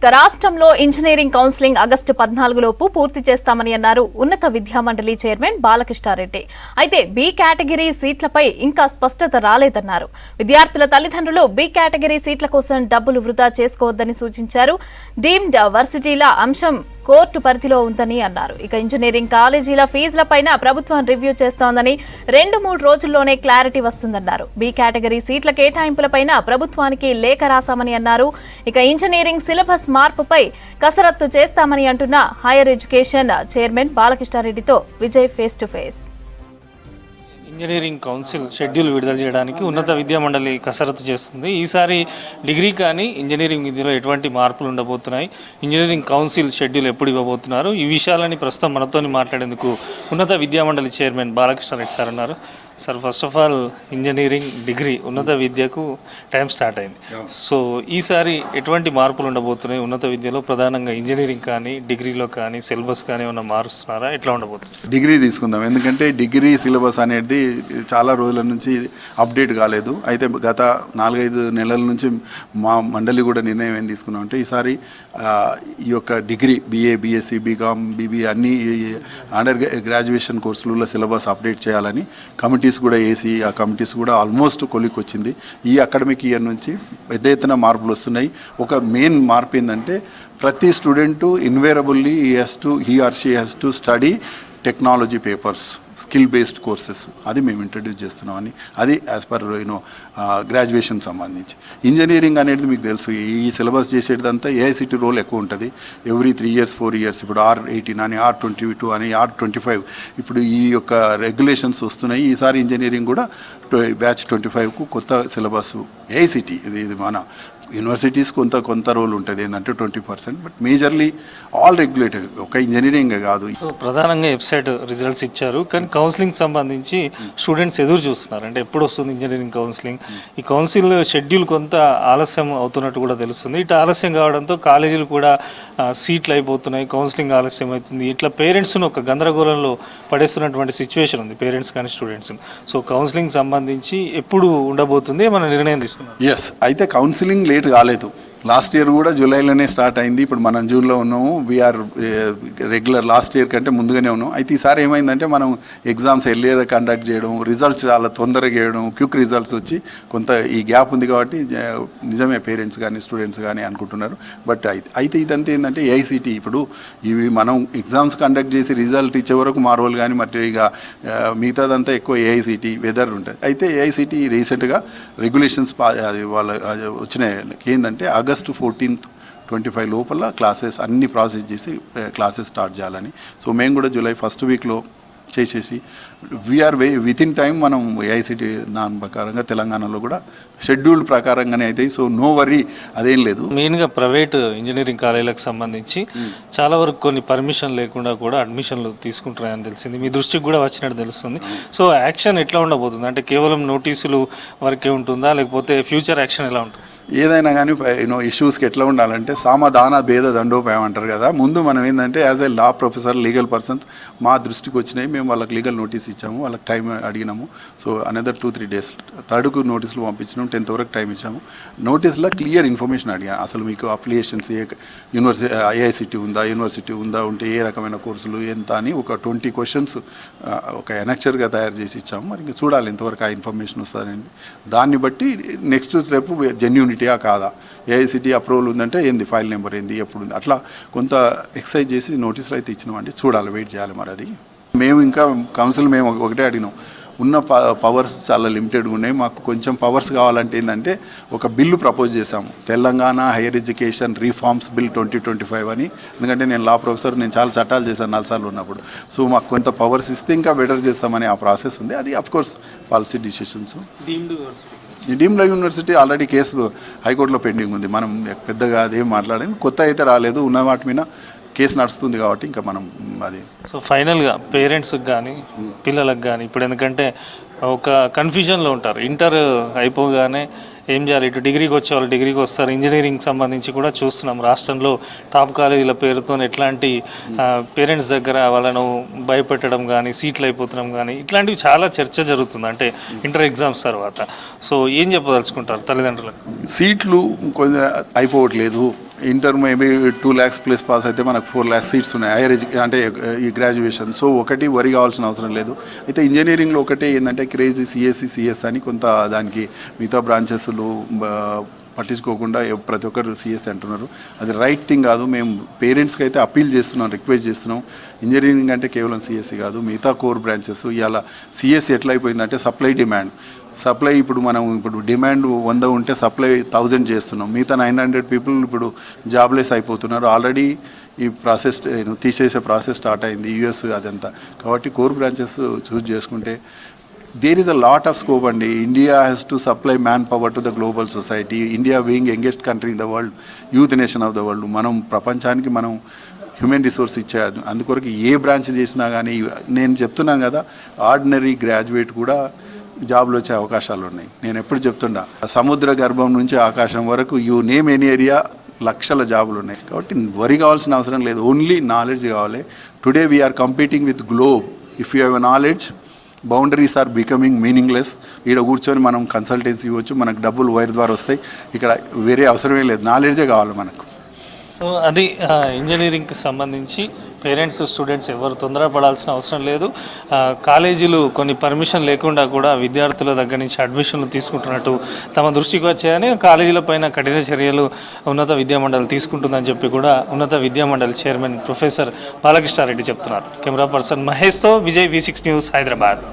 ఇక రాష్ట్రంలో engineering counselling August 14 లోపు పూర్తి చేస్తామని అన్నారు ఉన్నత విద్యామండలి చైర్మన్ బాలకృష్ణారెడ్డి. అయితే బి కేటగిరీ సీట్లపై ఇంకా స్పష్టత రాలేదన్నారు. విద్యార్థుల తల్లిదండ్రులు బి కేటగిరీ సీట్ల కోసం డబ్బులు వృధా చేసుకోవద్దని సూచించారు. డీమ్డ్ వర్సిటీల అంశం కోర్టు పరిధిలో ఉందని అన్నారు. ఇక ఇంజనీరింగ్ కాలేజీల ఫీజులపైన ప్రభుత్వం రివ్యూ చేస్తోందని 2-3 రోజుల్లోనే క్లారిటీ వస్తుందన్నారు. బి కేటగిరీ సీట్ల కేటాయింపులపైన ప్రభుత్వానికి లేఖ రాశామని అన్నారు. ఇక ఇంజనీరింగ్ సిలబస్ మార్పుపై కసరత్తు చేస్తామని అంటున్న హైయర్ ఎడ్యుకేషన్ చైర్మన్ బాలకృష్ణారెడ్డితో Vijay face to face. Engineering council schedule విడుదల చేయడానికి ఉన్నత విద్యామండలి కసరత్తు చేస్తుంది. ఈసారి డిగ్రీ కానీ ఇంజనీరింగ్ విద్యలో ఎటువంటి మార్పులు ఉండబోతున్నాయి, ఇంజనీరింగ్ కౌన్సిల్ షెడ్యూల్ ఎప్పుడు ఇవ్వబోతున్నారు, ఈ విషయాలని ప్రస్తుతం మనతో మాట్లాడేందుకు ఉన్నత విద్యామండలి చైర్మన్ బాలకృష్ణారెడ్డి సార్ ఉన్నారు. Sir, first of all engineering degree ఉన్నత విద్యకు టైం స్టార్ట్ అయింది. సో ఈసారి ఎటువంటి మార్పులు ఉండబోతున్నాయి ఉన్నత విద్యలో, ప్రధానంగా ఇంజనీరింగ్ కానీ డిగ్రీలో కానీ సిలబస్ కానీ ఏమైనా మారుస్తున్నారా, ఎట్లా ఉండబోతుంది? డిగ్రీ తీసుకుందాం, ఎందుకంటే డిగ్రీ సిలబస్ అనేది చాలా రోజుల నుంచి అప్డేట్ కాలేదు. అయితే గత 4-5 నెలల నుంచి మా మండలి కూడా నిర్ణయం ఏం తీసుకున్నాం అంటే ఈసారి ఈ యొక్క degree BA, BSc, BCom, BBA అన్ని అండర్ గ్రాడ్యుయేషన్ కోర్సులలో సిలబస్ అప్డేట్ చేయాలని కమిటీస్ కూడా వేసి ఆ కమిటీస్ కూడా ఆల్మోస్ట్ కొలిక్ వచ్చింది. ఈ అకాడమిక్ ఇయర్ నుంచి పెద్ద ఎత్తున మార్పులు వస్తున్నాయి. ఒక మెయిన్ మార్పు ఏంటంటే ప్రతి student invariably he or she has to study technology papers, skill based courses. అది మేము ఇంట్రడ్యూస్ చేస్తున్నామని, అది యాజ్ పర్ గ్రాడ్యుయేషన్ సంబంధించి. ఇంజనీరింగ్ అనేది మీకు తెలుసు, ఈ సిలబస్ చేసేదంతా AICT రోల్ ఎక్కువ ఉంటుంది. ఎవ్రీ 3 years 4 years ఇప్పుడు R18 అని, R22 అని, R25 ఇప్పుడు ఈ యొక్క రెగ్యులేషన్స్ వస్తున్నాయి. ఈసారి ఇంజనీరింగ్ కూడా బ్యాచ్ 25కు కొత్త సిలబస్ AICT ఇది మన యూనివర్సిటీస్ కొంత రోల్ ఉంటుంది, ఏంటంటే 20%. బట్ మేజర్లీ ఆల్ రెగ్యులేటెడ్, ఒక ఇంజనీరింగ్ కాదు. సో ప్రధానంగా వెబ్సైట్ రిజల్ట్స్ ఇచ్చారు, కానీ కౌన్సిలింగ్ సంబంధించి స్టూడెంట్స్ ఎదురు చూస్తున్నారు. అంటే ఎప్పుడు వస్తుంది ఇంజనీరింగ్ కౌన్సిలింగ్? ఈ కౌన్సిల్ షెడ్యూల్ కొంత ఆలస్యం అవుతున్నట్టు కూడా తెలుస్తుంది. ఇటు ఆలస్యం కావడంతో కాలేజీలు కూడా సీట్లు అయిపోతున్నాయి, కౌన్సిలింగ్ ఆలస్యం అవుతుంది. ఇట్లా పేరెంట్స్ను ఒక గందరగోళంలో పడేస్తున్నటువంటి సిచ్యువేషన్ ఉంది, పేరెంట్స్ కానీ స్టూడెంట్స్. సో కౌన్సిలింగ్ సంబంధించి ఎప్పుడు ఉండబోతుంది, మన నిర్ణయం తీసుకున్నాం? ఎస్, అయితే కౌన్సిలింగ్ లేట్ కాలేదు. లాస్ట్ ఇయర్ కూడా జూలైలోనే స్టార్ట్ అయింది. ఇప్పుడు మనం జూన్లో ఉన్నాము. వీఆర్ రెగ్యులర్ లాస్ట్ ఇయర్ కంటే ముందుగానే ఉన్నాం. అయితే ఈసారి ఏమైందంటే మనం ఎగ్జామ్స్ ఎర్లియర్ కండక్ట్ చేయడం, రిజల్ట్స్ చాలా తొందరగా చేయడం, క్విక్ రిజల్ట్స్ వచ్చి కొంత ఈ గ్యాప్ ఉంది కాబట్టి నిజమే పేరెంట్స్ కానీ స్టూడెంట్స్ కానీ అనుకుంటున్నారు. బట్ అయితే ఇదంతా ఏంటంటే AICT ఇప్పుడు ఇవి మనం ఎగ్జామ్స్ కండక్ట్ చేసి రిజల్ట్ ఇచ్చే వరకు మారోలు కానీ మరి ఇక మిగతాదంతా ఎక్కువ AICT వెదర్ ఉంటుంది. అయితే AICT రీసెంట్గా రెగ్యులేషన్స్ వాళ్ళ వచ్చినాయి. ఏంటంటే ఆగస్టు 14th 25 లోపల క్లాసెస్ అన్ని ప్రాసెస్ చేసి క్లాసెస్ స్టార్ట్ చేయాలని. సో మేము కూడా జూలై 1st వీక్లో చేసేసి వీఆర్ విత్ ఇన్ టైం మనం AICT దాని ప్రకారంగా తెలంగాణలో కూడా షెడ్యూల్ ప్రకారంగానే అవుతాయి. సో నో వరీ, అదేం లేదు. మెయిన్గా ప్రైవేట్ ఇంజనీరింగ్ కాలేజీలకు సంబంధించి చాలా వరకు కొన్ని పర్మిషన్ లేకుండా కూడా అడ్మిషన్లు తీసుకుంటున్నాయని తెలిసింది. మీ దృష్టికి కూడా వచ్చినట్టు తెలుస్తుంది. సో యాక్షన్ ఎట్లా ఉండబోతుంది? అంటే కేవలం నోటీసులు వరకే ఉంటుందా, లేకపోతే ఫ్యూచర్ యాక్షన్ ఎలా ఉంటుంది? ఏదైనా కానీ ఇష్యూస్కి ఎట్లా ఉండాలంటే సామధాన భేద దండోపాయం అంటారు కదా. ముందు మనం ఏంటంటే as a law professor, legal persons మా దృష్టికి వచ్చినాయి, మేము వాళ్ళకి లీగల్ నోటీస్ ఇచ్చాము, వాళ్ళకి టైం అడిగినాము. సో అనదర్ 2-3 days 3rd నోటీసులు పంపించినాము, 10th వరకు టైం ఇచ్చాము. నోటీస్లో క్లియర్ ఇన్ఫర్మేషన్ అడిగాను. అసలు మీకు అఫిలియేషన్స్ యూనివర్సిటీ AICT ఉందా, యూనివర్సిటీ ఉందా, ఉంటే ఏ రకమైన కోర్సులు ఎంత అని ఒక 20 questions ఒక ఎనెక్చర్గా తయారు చేసి ఇచ్చాము. మరి ఇంకా చూడాలి ఎంతవరకు ఆ ఇన్ఫర్మేషన్ వస్తుందండి. దాన్ని బట్టి నెక్స్ట్ స్టెప్ జెన్యూనిటీ కాదా, AICT అప్రూవల్ ఉందంటే ఏంది, ఫైల్ నెంబర్ ఏంది, ఎప్పుడు ఉంది, అట్లా కొంత ఎక్సైజ్ చేసి నోటీసులు అయితే ఇచ్చినామంటే చూడాలి, వెయిట్ చేయాలి. మరి అది మేము ఇంకా కౌన్సిల్ మేము ఒకటే అడిగినాం, ఉన్న పవర్స్ చాలా లిమిటెడ్గా ఉన్నాయి, మాకు కొంచెం పవర్స్ కావాలంటే ఏంటంటే ఒక బిల్లు ప్రపోజ్ చేశాము, Telangana higher education reforms bill 2025 అని. ఎందుకంటే నేను లా ప్రొఫెసర్, నేను చాలా చట్టాలు చేశాను 4 సార్లు ఉన్నప్పుడు. సో మాకు కొంత పవర్స్ ఇస్తే ఇంకా బెటర్ చేస్తామని ఆ ప్రాసెస్ ఉంది. అది of course policy decisions. Deemed university already case హైకోర్టులో పెండింగ్ ఉంది. మనం పెద్దగా అదేం మాట్లాడాము, కొత్త అయితే రాలేదు, ఉన్న వాటి మీద కేసు నడుస్తుంది కాబట్టి ఇంకా మనం అది. సో ఫైనల్గా పేరెంట్స్కి కానీ పిల్లలకు కానీ ఇప్పుడు ఎందుకంటే ఒక కన్ఫ్యూజన్లో ఉంటారు, ఇంటర్ అయిపోగానే ఏం చేయాలి, ఇటు డిగ్రీకి వచ్చే వాళ్ళు డిగ్రీకి వస్తారు. ఇంజనీరింగ్ సంబంధించి కూడా చూస్తున్నాం రాష్ట్రంలో టాప్ కాలేజీల పేరుతో ఎట్లాంటి పేరెంట్స్ దగ్గర వాళ్ళను భయపెట్టడం కానీ, సీట్లు అయిపోతున్నాం కానీ, ఇట్లాంటివి చాలా చర్చ జరుగుతుంది అంటే ఇంటర్ ఎగ్జామ్స్ తర్వాత. సో ఏం చెప్పదలుచుకుంటారు తల్లిదండ్రులకు? సీట్లు కొంచెం అయిపోవట్లేదు, inter maybe 2 lakhs plus pass అయితే మనకు 4 lakhs సీట్స్ ఉన్నాయి హైయర్ అంటే ఈ గ్రాడ్యుయేషన్. సో ఒకటి వరి కావాల్సిన అవసరం లేదు. అయితే ఇంజనీరింగ్లో ఒకటే ఏంటంటే క్రేజీ సిఎస్ అని కొంత దానికి మిగతా బ్రాంచెస్లు పట్టించుకోకుండా ప్రతి ఒక్కరు సిఎస్ అంటున్నారు. అది రైట్ థింగ్ కాదు. మేము పేరెంట్స్కి అయితే అప్పీల్ చేస్తున్నాం, రిక్వెస్ట్ చేస్తున్నాం. ఇంజనీరింగ్ అంటే కేవలం సిఎస్సి కాదు, మిగతా కోర్ బ్రాంచెస్. ఇవాళ సిఎస్సి ఎట్లా అయిపోయిందంటే సప్లై ఇప్పుడు డిమాండ్ 100 ఉంటే సప్లై 1000 చేస్తున్నాం. మిగతా 900 పీపుల్ ఇప్పుడు జాబ్లెస్ అయిపోతున్నారు. ఆల్రెడీ ఈ ప్రాసెస్ తీసేసే ప్రాసెస్ స్టార్ట్ అయింది యూఎస్ అదంతా. కాబట్టి కోర్ బ్రాంచెస్ చూస్ చేసుకుంటే there is a lot of scope and India has to supply manpower to the global society. India being youngest country in the world, youth nation of the world, మనం ప్రపంచానికి మనం human resource ఇచ్చేది. అందుకొరకు ఏ branch చేసినా కానీ నేను చెప్తున్నాను కదా, ఆర్డినరీ గ్రాడ్యుయేట్ కూడా జాబ్లు వచ్చే అవకాశాలు ఉన్నాయి. నేను ఎప్పుడు చెప్తున్నా, సముద్ర గర్భం నుంచి ఆకాశం వరకు యూ నేమ్ ఎనీ ఏరియా లక్షల జాబులు ఉన్నాయి. కాబట్టి వరి కావాల్సిన అవసరం లేదు, ఓన్లీ నాలెడ్జ్ కావాలి. Today we are competing with globe. If you have a knowledge, boundaries are becoming meaningless. ఇక్కడ కూర్చొని మనం కన్సల్టెన్సీ ఇవ్వచ్చు, మనకు డబ్బులు వైర్ ద్వారా వస్తాయి. ఇక్కడ వేరే అవసరమే లేదు, నాలెడ్జే కావాలి మనకు. సో అది ఇంజనీరింగ్కి సంబంధించి పేరెంట్స్ స్టూడెంట్స్ ఎవరు తొందరపడాల్సిన అవసరం లేదు. కాలేజీలు కొన్ని పర్మిషన్ లేకుండా కూడా విద్యార్థుల దగ్గర నుంచి అడ్మిషన్లు తీసుకుంటున్నట్టు తమ దృష్టికి వచ్చాయని, కాలేజీల పైన కఠిన చర్యలు ఉన్నత విద్యామండలి తీసుకుంటుందని చెప్పి కూడా ఉన్నత విద్యామండలి చైర్మన్ ప్రొఫెసర్ బాలకృష్ణారెడ్డి చెప్తున్నారు. కెమెరా పర్సన్ మహేష్తో విజయ్, V6 న్యూస్, హైదరాబాద్.